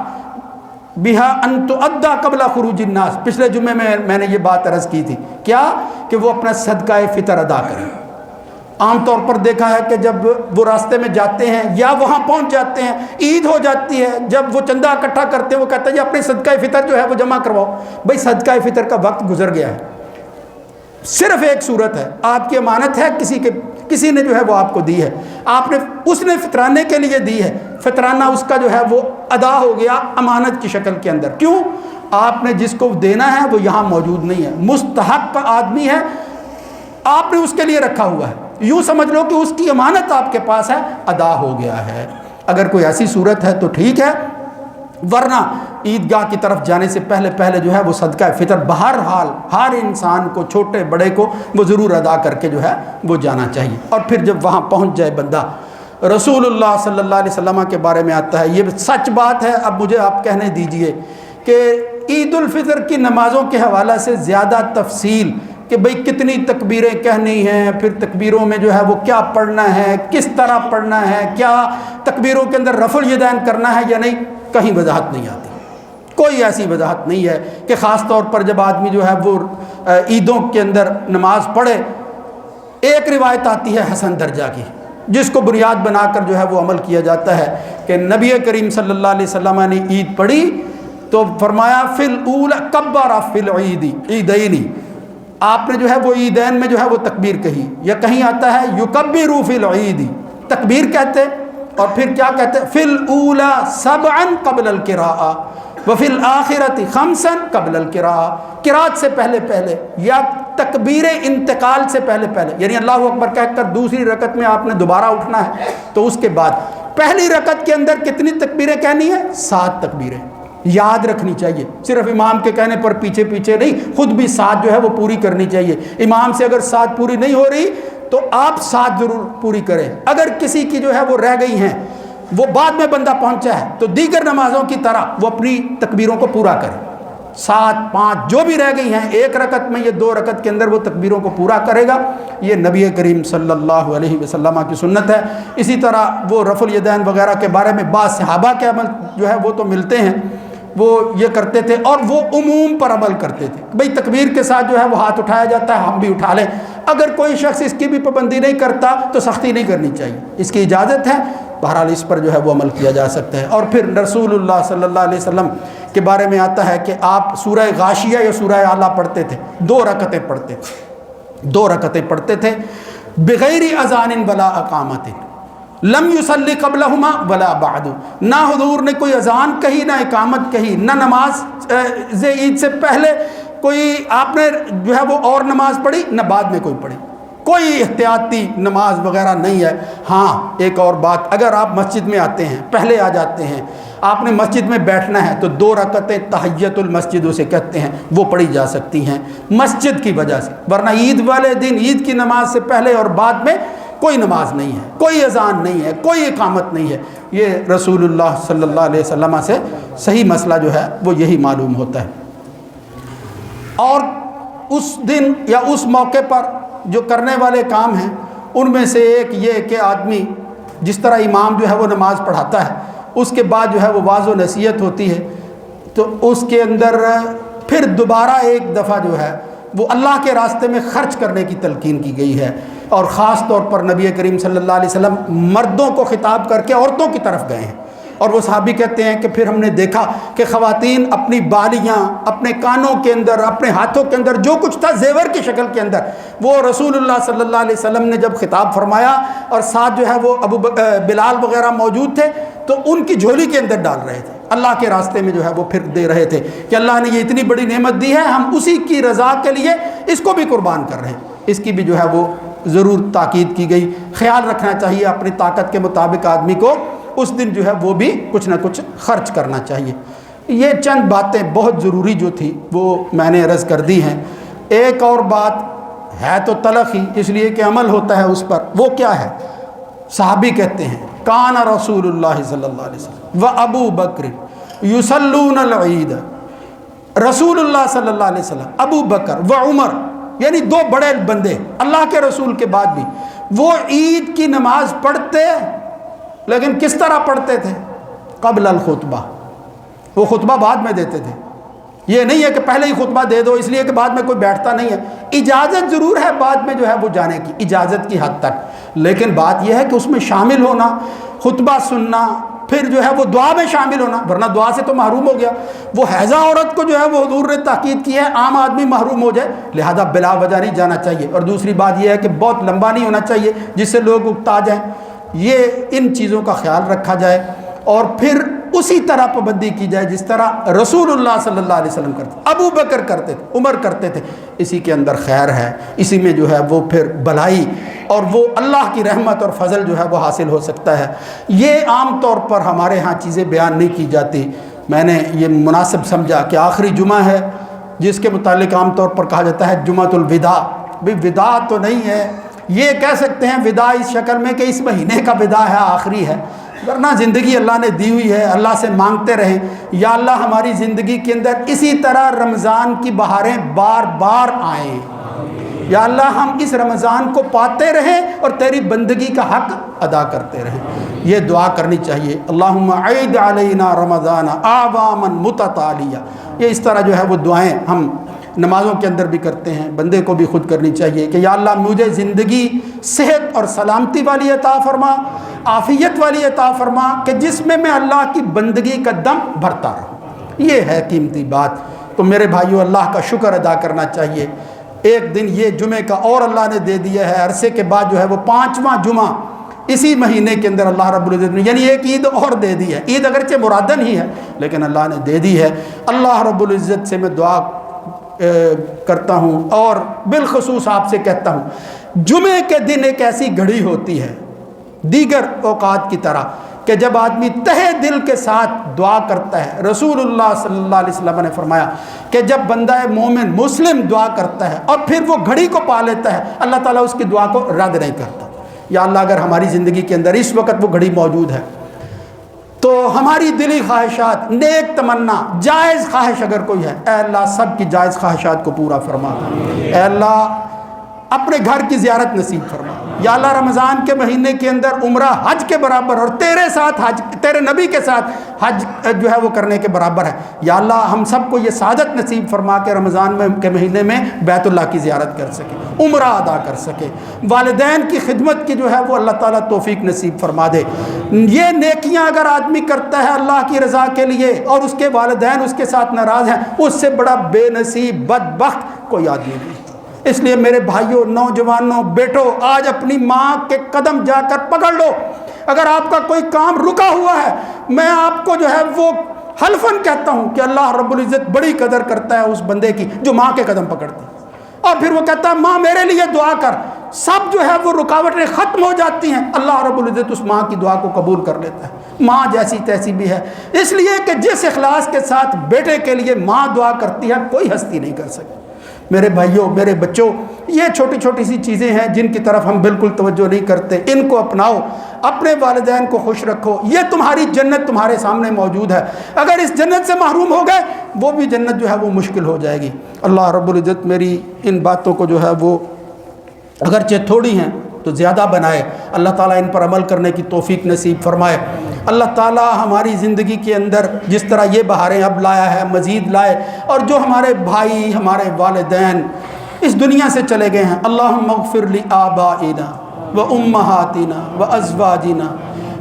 بہا ان تؤدى قبل خروج الناس، پچھلے جمعے میں نے یہ بات عرض کی تھی، کیا؟ کہ وہ اپنا صدقہ فطر ادا کریں۔ عام طور پر دیکھا ہے کہ جب وہ راستے میں جاتے ہیں یا وہاں پہنچ جاتے ہیں، عید ہو جاتی ہے، جب وہ چندہ اکٹھا کرتے ہیں وہ کہتے ہیں یہ اپنے صدقہ فطر جو ہے وہ جمع کرواؤ۔ بھئی صدقہ فطر کا وقت گزر گیا ہے، صرف ایک صورت ہے، آپ کی امانت ہے، کسی نے جو ہے وہ آپ کو دی ہے، اس نے فطرانے کے لیے دی ہے، فطرانہ اس کا جو ہے وہ ادا ہو گیا امانت کی شکل کے اندر۔ کیوں؟ آپ نے جس کو دینا ہے وہ یہاں موجود نہیں ہے، مستحق آدمی ہے، آپ نے اس کے لیے رکھا ہوا ہے، یوں سمجھ لو کہ اس کی امانت آپ کے پاس ہے، ادا ہو گیا ہے۔ اگر کوئی ایسی صورت ہے تو ٹھیک ہے، ورنہ عیدگاہ کی طرف جانے سے پہلے جو ہے وہ صدقہ فطر بہرحال ہر انسان کو، چھوٹے بڑے کو، وہ ضرور ادا کر کے جو ہے وہ جانا چاہیے۔ اور پھر جب وہاں پہنچ جائے بندہ، رسول اللہ صلی اللہ علیہ وسلم کے بارے میں آتا ہے، یہ سچ بات ہے، اب مجھے آپ کہنے دیجئے کہ عید الفطر کی نمازوں کے حوالہ سے زیادہ تفصیل کہ بھئی کتنی تکبیریں کہنی ہیں، پھر تکبیروں میں جو ہے وہ کیا پڑھنا ہے، کس طرح پڑھنا ہے، کیا تکبیروں کے اندر رفع الیدین کرنا ہے یا نہیں، کہیں وضاحت نہیں آتی۔ کوئی ایسی وضاحت نہیں ہے کہ خاص طور پر جب آدمی جو ہے وہ عیدوں کے اندر نماز پڑھے۔ ایک روایت آتی ہے حسن درجہ کی، جس کو بنیاد بنا کر جو ہے وہ عمل کیا جاتا ہے کہ نبی کریم صلی اللہ علیہ وسلم نے عید پڑھی تو فرمایا فی الاولی کبر فی العید عیدین، آپ نے جو ہے وہ عیدین میں جو ہے وہ تکبیر کہی، یا کہیں آتا ہے یکبر فی العید، تکبیر کہتے اور پھر کیا کہتے فی الاولی سبعا قبل القراءہ وفی الآخرۃ خمسا قبل القراءہ، قراءت سے پہلے پہلے یا تکبیر انتقال سے پہلے پہلے، یعنی اللہ اکبر کہہ کر دوسری رکعت میں آپ نے دوبارہ اٹھنا ہے تو اس کے بعد پہلی رکعت کے اندر کتنی تکبیریں کہنی ہیں؟ 7 تکبیریں یاد رکھنی چاہیے، صرف امام کے کہنے پر پیچھے پیچھے نہیں، خود بھی 7 جو ہے وہ پوری کرنی چاہیے۔ امام سے اگر 7 پوری نہیں ہو رہی تو آپ 7 ضرور پوری کریں۔ اگر کسی کی جو ہے وہ رہ گئی ہیں، وہ بعد میں بندہ پہنچا ہے تو دیگر نمازوں کی طرح وہ اپنی تکبیروں کو پورا کرے، 7 5 جو بھی رہ گئی ہیں، 1 رکعت میں یا 2 رکعت کے اندر وہ تکبیروں کو پورا کرے گا۔ یہ نبی کریم صلی اللہ علیہ وسلم کی سنت ہے۔ اسی طرح وہ رفع الیدین وغیرہ کے بارے میں بعض صحابہ کے عمل جو ہے وہ تو ملتے ہیں، وہ یہ کرتے تھے اور وہ عموم پر عمل کرتے تھے، بھئی تکبیر کے ساتھ جو ہے وہ ہاتھ اٹھایا جاتا ہے، ہم بھی اٹھا لیں۔ اگر کوئی شخص اس کی بھی پابندی نہیں کرتا تو سختی نہیں کرنی چاہیے، اس کی اجازت ہے، بہرحال اس پر جو ہے وہ عمل کیا جا سکتا ہے۔ اور پھر رسول اللہ صلی اللہ علیہ وسلم کے بارے میں آتا ہے کہ آپ سورہ غاشیہ یا سورہ اعلیٰ پڑھتے تھے، 2 رکعتیں پڑھتے تھے، 2 رکعتیں پڑھتے تھے، بغیر اذان ولا اقامت، لم یصلی قبلہما ولا بعد، نہ حضور نے کوئی اذان کہی نہ اقامت کہی، نہ نماز عید سے پہلے کوئی آپ نے جو ہے وہ اور نماز پڑھی نہ بعد میں کوئی پڑھی، کوئی احتیاطی نماز وغیرہ نہیں ہے۔ ہاں ایک اور بات، اگر آپ مسجد میں آتے ہیں، پہلے آ جاتے ہیں، آپ نے مسجد میں بیٹھنا ہے تو 2 رکعتیں تحیت المسجد اسے کہتے ہیں وہ پڑھی جا سکتی ہیں مسجد کی وجہ سے، ورنہ عید والے دن عید کی نماز سے پہلے اور بعد میں کوئی نماز نہیں ہے، کوئی اذان نہیں ہے، کوئی اقامت نہیں ہے۔ یہ رسول اللہ صلی اللہ علیہ وسلم سے صحیح مسئلہ جو ہے وہ یہی معلوم ہوتا ہے۔ اور اس دن یا اس موقع پر جو کرنے والے کام ہیں ان میں سے ایک یہ کہ آدمی جس طرح امام جو ہے وہ نماز پڑھاتا ہے، اس کے بعد جو ہے وہ واعظ و نصیحت ہوتی ہے، تو اس کے اندر پھر دوبارہ ایک دفعہ جو ہے وہ اللہ کے راستے میں خرچ کرنے کی تلقین کی گئی ہے، اور خاص طور پر نبی کریم صلی اللہ علیہ وسلم مردوں کو خطاب کر کے عورتوں کی طرف گئے ہیں، اور وہ صحابی کہتے ہیں کہ پھر ہم نے دیکھا کہ خواتین اپنی بالیاں، اپنے کانوں کے اندر، اپنے ہاتھوں کے اندر جو کچھ تھا زیور کی شکل کے اندر، وہ رسول اللہ صلی اللہ علیہ وسلم نے جب خطاب فرمایا اور ساتھ جو ہے وہ بلال وغیرہ موجود تھے تو ان کی جھولی کے اندر ڈال رہے تھے، اللہ کے راستے میں جو ہے وہ پھر دے رہے تھے کہ اللہ نے یہ اتنی بڑی نعمت دی ہے، ہم اسی کی رضا کے لیے اس کو بھی قربان کر رہے ہیں۔ اس کی بھی جو ہے وہ ضرور تاکید کی گئی۔ خیال رکھنا چاہیے اپنی طاقت کے مطابق آدمی کو اس دن جو ہے وہ بھی کچھ نہ کچھ خرچ کرنا چاہیے۔ یہ چند باتیں بہت ضروری جو تھی وہ میں نے عرض کر دی ہیں۔ ایک اور بات ہے تو تلخ ہی، اس لیے کہ عمل ہوتا ہے اس پر، وہ کیا ہے؟ صحابی کہتے ہیں کان رسول اللہ صلی اللہ علیہ وسلم و ابو بکر یصلون العید، رسول اللہ صلی اللہ علیہ وسلم، ابو بکر و عمر، یعنی 2 بڑے بندے اللہ کے رسول کے بعد بھی، وہ عید کی نماز پڑھتے، لیکن کس طرح پڑھتے تھے؟ قبل الخطبہ، وہ خطبہ بعد میں دیتے تھے۔ یہ نہیں ہے کہ پہلے ہی خطبہ دے دو، اس لیے کہ بعد میں کوئی بیٹھتا نہیں ہے، اجازت ضرور ہے بعد میں جو ہے وہ جانے کی، اجازت کی حد تک، لیکن بات یہ ہے کہ اس میں شامل ہونا، خطبہ سننا، پھر جو ہے وہ دعا میں شامل ہونا، ورنہ دعا سے تو محروم ہو گیا۔ وہ حیضہ عورت کو جو ہے وہ حضور نے تاکید کی ہے عام آدمی محروم ہو جائے، لہذا بلا وجہ نہیں جانا چاہیے۔ اور دوسری بات یہ ہے کہ بہت لمبا نہیں ہونا چاہیے جس سے لوگ اکتا جائیں، یہ ان چیزوں کا خیال رکھا جائے، اور پھر اسی طرح پابندی کی جائے جس طرح رسول اللہ صلی اللہ علیہ وسلم کرتے، ابو بکر کرتے تھے، عمر کرتے تھے۔ اسی کے اندر خیر ہے، اسی میں جو ہے وہ پھر بھلائی اور وہ اللہ کی رحمت اور فضل جو ہے وہ حاصل ہو سکتا ہے۔ یہ عام طور پر ہمارے ہاں چیزیں بیان نہیں کی جاتی۔ میں نے یہ مناسب سمجھا کہ آخری جمعہ ہے جس کے متعلق عام طور پر کہا جاتا ہے جمعۃ الوداع، بھئی وداع تو نہیں ہے، یہ کہہ سکتے ہیں وداع اس شکل میں کہ اس مہینے کا وداع ہے، آخری ہے، ورنہ زندگی اللہ نے دی ہوئی ہے، اللہ سے مانگتے رہیں یا اللہ ہماری زندگی کے اندر اسی طرح رمضان کی بہاریں بار بار آئیں، یا اللہ ہم اس رمضان کو پاتے رہیں اور تیری بندگی کا حق ادا کرتے رہیں. یہ دعا کرنی چاہیے. اللہم عید علینا رمضان اعواما متتالیہ. یہ اس طرح جو ہے وہ دعائیں ہم نمازوں کے اندر بھی کرتے ہیں. بندے کو بھی خود کرنی چاہیے کہ یا اللہ مجھے زندگی صحت اور سلامتی والی عطا فرما, عافیت والی عطا فرما کہ جس میں اللہ کی بندگی کا دم بھرتا رہوں. یہ ہے قیمتی بات. تو میرے بھائیو اللہ کا شکر ادا کرنا چاہیے. ایک دن یہ جمعے کا اور اللہ نے دے دیا ہے. عرصے کے بعد جو ہے وہ 5واں جمعہ اسی مہینے کے اندر اللہ رب العزت نے یعنی ایک عید اور دے دی ہے. عید اگرچہ مرادن ہی ہے لیکن اللہ نے دے دی ہے. اللہ رب العزت سے میں دعا کرتا ہوں اور بالخصوص آپ سے کہتا ہوں جمعے کے دن ایک ایسی گھڑی ہوتی ہے دیگر اوقات کی طرح کہ جب آدمی تہہ دل کے ساتھ دعا کرتا ہے. رسول اللہ صلی اللہ علیہ وسلم نے فرمایا کہ جب بندہ مومن مسلم دعا کرتا ہے اور پھر وہ گھڑی کو پا لیتا ہے اللہ تعالیٰ اس کی دعا کو رد نہیں کرتا. یا اللہ اگر ہماری زندگی کے اندر اس وقت وہ گھڑی موجود ہے تو ہماری دلی خواہشات, نیک تمنا, جائز خواہش اگر کوئی ہے, اے اللہ سب کی جائز خواہشات کو پورا فرما. اے اللہ اپنے گھر کی زیارت نصیب فرما. یا اللہ رمضان کے مہینے کے اندر عمرہ حج کے برابر اور تیرے ساتھ حج, تیرے نبی کے ساتھ حج جو ہے وہ کرنے کے برابر ہے. یا اللہ ہم سب کو یہ سعادت نصیب فرما کہ رمضان کے مہینے میں بیت اللہ کی زیارت کر سکے, عمرہ ادا کر سکے. والدین کی خدمت کی جو ہے وہ اللہ تعالیٰ توفیق نصیب فرما دے. یہ نیکیاں اگر آدمی کرتا ہے اللہ کی رضا کے لیے اور اس کے والدین اس کے ساتھ ناراض ہیں, اس سے بڑا بے نصیب بدبخت کوئی آدمی نہیں. اس لیے میرے بھائیوں, نوجوانوں, بیٹو, آج اپنی ماں کے قدم جا کر پکڑ لو. اگر آپ کا کوئی کام رکا ہوا ہے میں آپ کو جو ہے وہ حلفاً کہتا ہوں کہ اللہ رب العزت بڑی قدر کرتا ہے اس بندے کی جو ماں کے قدم پکڑتی اور پھر وہ کہتا ہے ماں میرے لیے دعا کر. سب جو ہے وہ رکاوٹیں ختم ہو جاتی ہیں. اللہ رب العزت اس ماں کی دعا کو قبول کر لیتا ہے. ماں جیسی تیسی بھی ہے, اس لیے کہ جس اخلاص کے ساتھ بیٹے کے لیے ماں دعا کرتی ہے کوئی ہستی نہیں کر سکتی. میرے بھائیوں, میرے بچوں, یہ چھوٹی چھوٹی سی چیزیں ہیں جن کی طرف ہم بالکل توجہ نہیں کرتے. ان کو اپناؤ, اپنے والدین کو خوش رکھو. یہ تمہاری جنت تمہارے سامنے موجود ہے. اگر اس جنت سے محروم ہو گئے وہ بھی جنت جو ہے وہ مشکل ہو جائے گی. اللہ رب العزت میری ان باتوں کو جو ہے وہ اگرچہ تھوڑی ہیں تو زیادہ بنائے. اللہ تعالیٰ ان پر عمل کرنے کی توفیق نصیب فرمائے. اللہ تعالیٰ ہماری زندگی کے اندر جس طرح یہ بہاریں اب لایا ہے مزید لائے, اور جو ہمارے بھائی ہمارے والدین اس دنیا سے چلے گئے ہیں اللہم اغفر لآبائنا وامہاتنا وازواجنا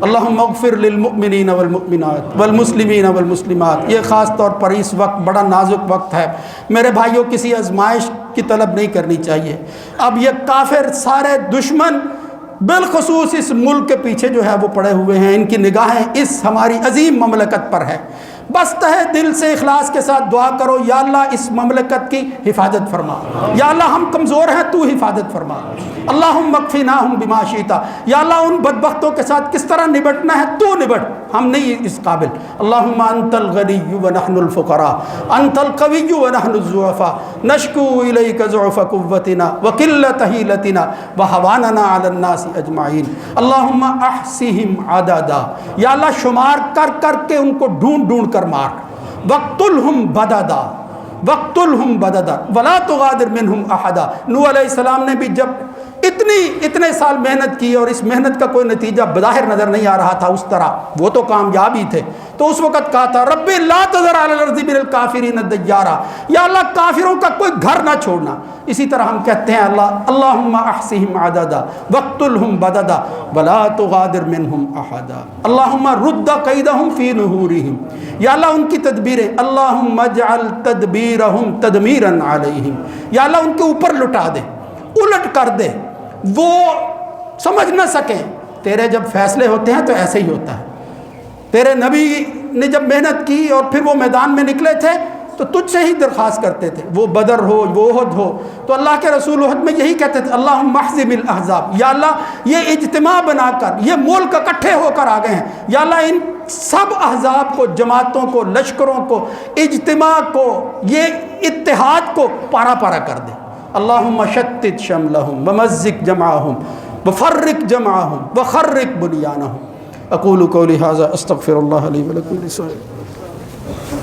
اللہم اغفر للمؤمنین والمؤمنات والمسلمین والمسلمات. یہ خاص طور پر اس وقت بڑا نازک وقت ہے میرے بھائیوں, کسی آزمائش کی طلب نہیں کرنی چاہیے. اب یہ کافر سارے دشمن بالخصوص اس ملک کے پیچھے جو ہے وہ پڑے ہوئے ہیں. ان کی نگاہیں اس ہماری عظیم مملکت پر ہے. بس تہہ دل سے اخلاص کے ساتھ دعا کرو یا اللہ اس مملکت کی حفاظت فرما. یا اللہ ہم کمزور ہیں تو حفاظت فرما. اللہم اکفیناہم بما شئت. یا اللہ ان بدبختوں کے ساتھ کس طرح نبٹنا ہے تو نبٹ, ہم نہیں اس قابل. اللہم انت الغنی ونحن الفقراء انت القوی ونحن الضعفاء نشکو الیک ضعف قوتنا وقلت حیلتنا وہواننا علی الناس اجمعین. اللہم احصہم عددا. یا اللہ شمار کر کر کے ان کو ڈھونڈ ڈھونڈ کر مار. وقتلہم بددا وقتلہم بددا ولا تغادر منہم احدا. نوح علیہ السلام نے بھی جب اتنے سال محنت کی اور اس محنت کا کوئی نتیجہ بظاہر نظر نہیں آ رہا تھا اس طرح, وہ تو کامیاب ہی تھے, تو اس وقت کہا تھا رب لا تذر علی الارض من الکافرین دیارا. یا اللہ کافروں کا کوئی گھر نہ چھوڑنا. اسی طرح ہم کہتے ہیں اللہم احصہم عددا وقتلہم بددا ولا تغادر منہم احدا. اللہم رد قیدہم فی نحورہم. یا اللہ ان کی تدبیریں اللہم اجعل تدبیرہم تدمیرا علیہم. یا اللہ ان کے اوپر لٹا دے, الٹ کر دے, وہ سمجھ نہ سکیں. تیرے جب فیصلے ہوتے ہیں تو ایسے ہی ہوتا ہے. تیرے نبی نے جب محنت کی اور پھر وہ میدان میں نکلے تھے تو تجھ سے ہی درخواست کرتے تھے, وہ بدر ہو وہ احد ہو, تو اللہ کے رسول احد میں یہی کہتے تھے اللہم احزم الاحزاب. یا اللہ یہ اجتماع بنا کر یہ ملک اکٹھے ہو کر آ گئے ہیں, یا اللہ ان سب احزاب کو, جماعتوں کو, لشکروں کو, اجتماع کو, یہ اتحاد کو پارا پارا کر دے. اللہم شتت شملہم ومزق جمعہم وفرق جمعہم وخرق بنیانہم. اقول قولی ھذا استغفر اللہ لی ولکم ولسائر